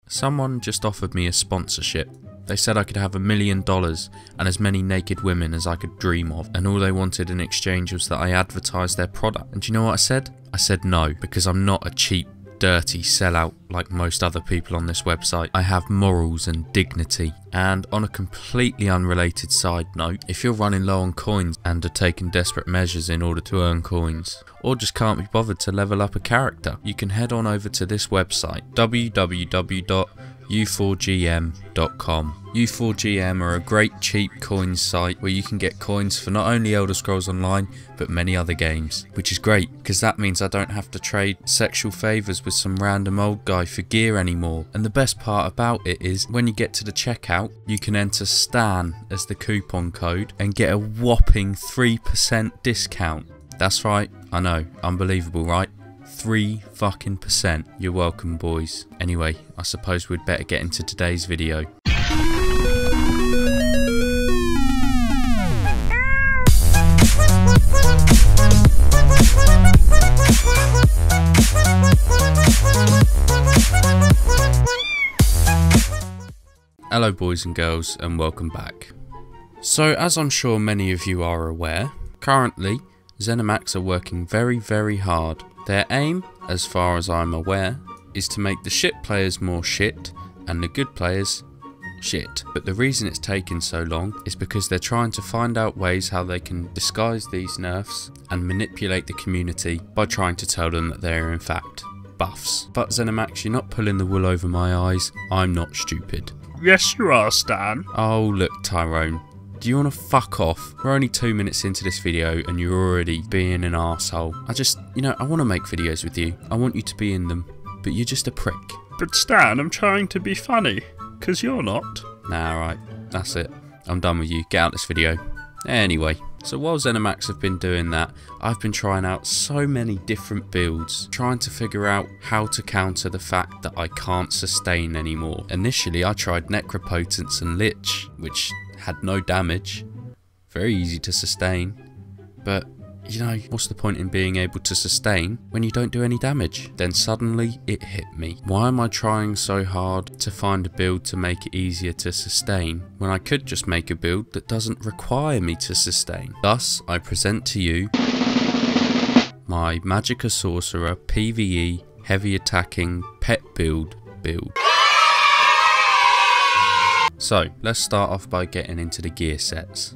Someone just offered me a sponsorship. They said I could have $1 million and as many naked women as I could dream of, and all they wanted in exchange was that I advertise their product. And do you know what I said? I said no, because I'm not a cheap, dirty sellout like most other people on this website. I have morals and dignity. And on a completely unrelated side note, if you're running low on coins and are taking desperate measures in order to earn coins, or just can't be bothered to level up a character, you can head on over to this website, www.u4gm.com. U4GM are a great cheap coins site where you can get coins for not only Elder Scrolls Online but many other games, which is great because that means I don't have to trade sexual favours with some random old guy for gear anymore. And the best part about it is when you get to the checkout, you can enter STAN as the coupon code and get a whopping 3% discount. That's right, I know, unbelievable, right? 3%. You're welcome, boys. Anyway, I suppose we'd better get into today's video. Hello boys and girls, and welcome back. So as I'm sure many of you are aware, currently ZeniMax are working very hard. Their aim, as far as I'm aware, is to make the shit players more shit and the good players shit. But the reason it's taken so long is because they're trying to find out ways how they can disguise these nerfs and manipulate the community by trying to tell them that they're in fact buffs. But ZeniMax, you're not pulling the wool over my eyes. I'm not stupid. Yes you are, Stan. Oh look, Tyrone. Do you want to fuck off? We're only 2 minutes into this video and you're already being an arsehole. I want to make videos with you. I want you to be in them. But you're just a prick. But Stan, I'm trying to be funny. 'Cause you're not. Nah, right. That's it. I'm done with you. Get out this video. Anyway, so while ZeniMax have been doing that, I've been trying out so many different builds, trying to figure out how to counter the fact that I can't sustain anymore. Initially, I tried Necropotence and Lich, which had no damage, very easy to sustain, but you know, what's the point in being able to sustain when you don't do any damage? Then suddenly it hit me. Why am I trying so hard to find a build to make it easier to sustain when I could just make a build that doesn't require me to sustain? Thus, I present to you my Magicka Sorcerer PvE Heavy Attacking Pet Build. So, let's start off by getting into the gear sets.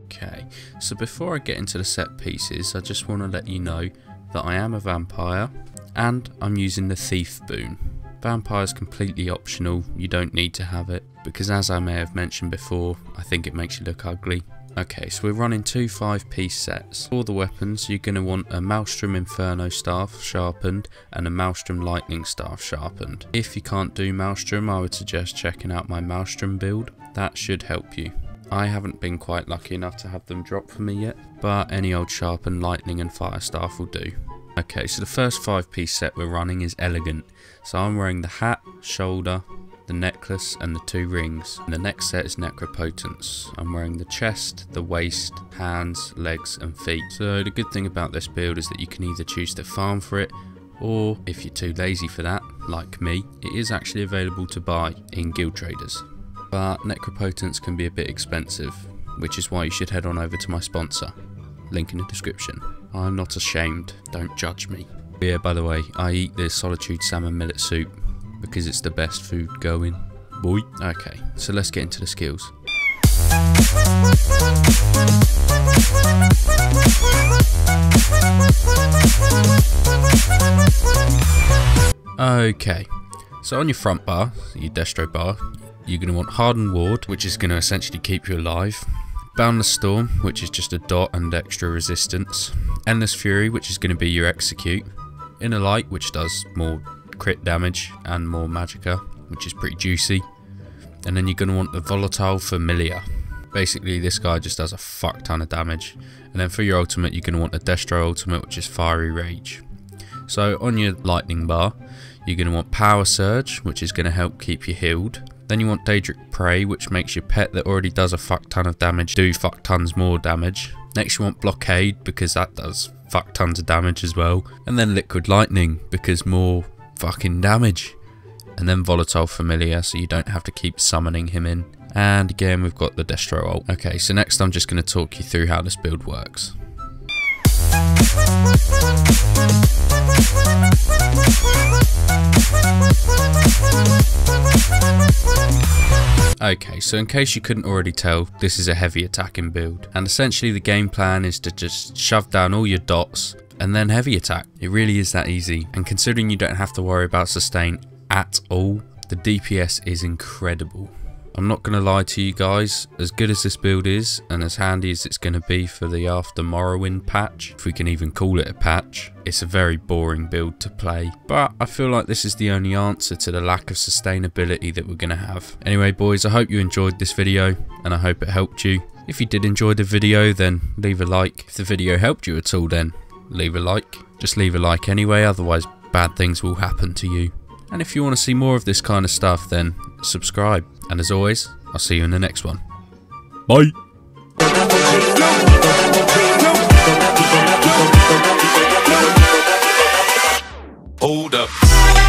Okay, so before I get into the set pieces, I just want to let you know that I am a vampire and I'm using the Thief boon. Vampire is completely optional, you don't need to have it, because as I may have mentioned before, I think it makes you look ugly. Okay, so we're running two 5-piece sets. For the weapons, you're going to want a Maelstrom Inferno Staff sharpened and a Maelstrom Lightning Staff sharpened. If you can't do Maelstrom, I would suggest checking out my Maelstrom build. That should help you. I haven't been quite lucky enough to have them drop for me yet, but any old sharpened Lightning and Fire Staff will do. Okay, so the first 5-piece set we're running is Elegant. So I'm wearing the hat, shoulder, the necklace and the 2 rings. And the next set is Necropotence. I'm wearing the chest, the waist, hands, legs and feet. So the good thing about this build is that you can either choose to farm for it, or if you're too lazy for that, like me, it is actually available to buy in Guild Traders. But Necropotence can be a bit expensive, which is why you should head on over to my sponsor. Link in the description. I'm not ashamed, don't judge me. Yeah, by the way, I eat this Solitude Salmon Millet Soup because it's the best food going, boy. Okay, so let's get into the skills. Okay, so on your front bar, your destro bar, you're going to want Hardened Ward, which is going to essentially keep you alive. Boundless Storm, which is just a dot and extra resistance. Endless Fury, which is going to be your execute. Inner Light, which does more crit damage and more magicka, which is pretty juicy. And then you're going to want the Volatile Familiar. Basically this guy just does a fuck ton of damage. And then for your ultimate you're going to want the Destro ultimate, which is Fiery Rage. So on your lightning bar you're going to want Power Surge, which is going to help keep you healed. Then you want Daedric Prey, which makes your pet that already does a fuck ton of damage do fuck tons more damage. Next you want Blockade, because that does fuck tons of damage as well. And then Liquid Lightning, because more fucking damage. And then Volatile Familiar, so you don't have to keep summoning him in. And again, we've got the Destro ult. Okay, so next I'm just going to talk you through how this build works. Okay, so in case you couldn't already tell, this is a heavy attacking build. And essentially the game plan is to just shove down all your dots and then heavy attack. It really is that easy. And considering you don't have to worry about sustain at all, the DPS is incredible. I'm not going to lie to you guys, as good as this build is and as handy as it's going to be for the after Morrowind patch, if we can even call it a patch, it's a very boring build to play. But I feel like this is the only answer to the lack of sustainability that we're going to have. Anyway boys, I hope you enjoyed this video and I hope it helped you. If you did enjoy the video, then leave a like. If the video helped you at all, then leave a like. Just leave a like anyway, otherwise bad things will happen to you. And if you want to see more of this kind of stuff, then subscribe. And as always, I'll see you in the next one. Bye! Hold up.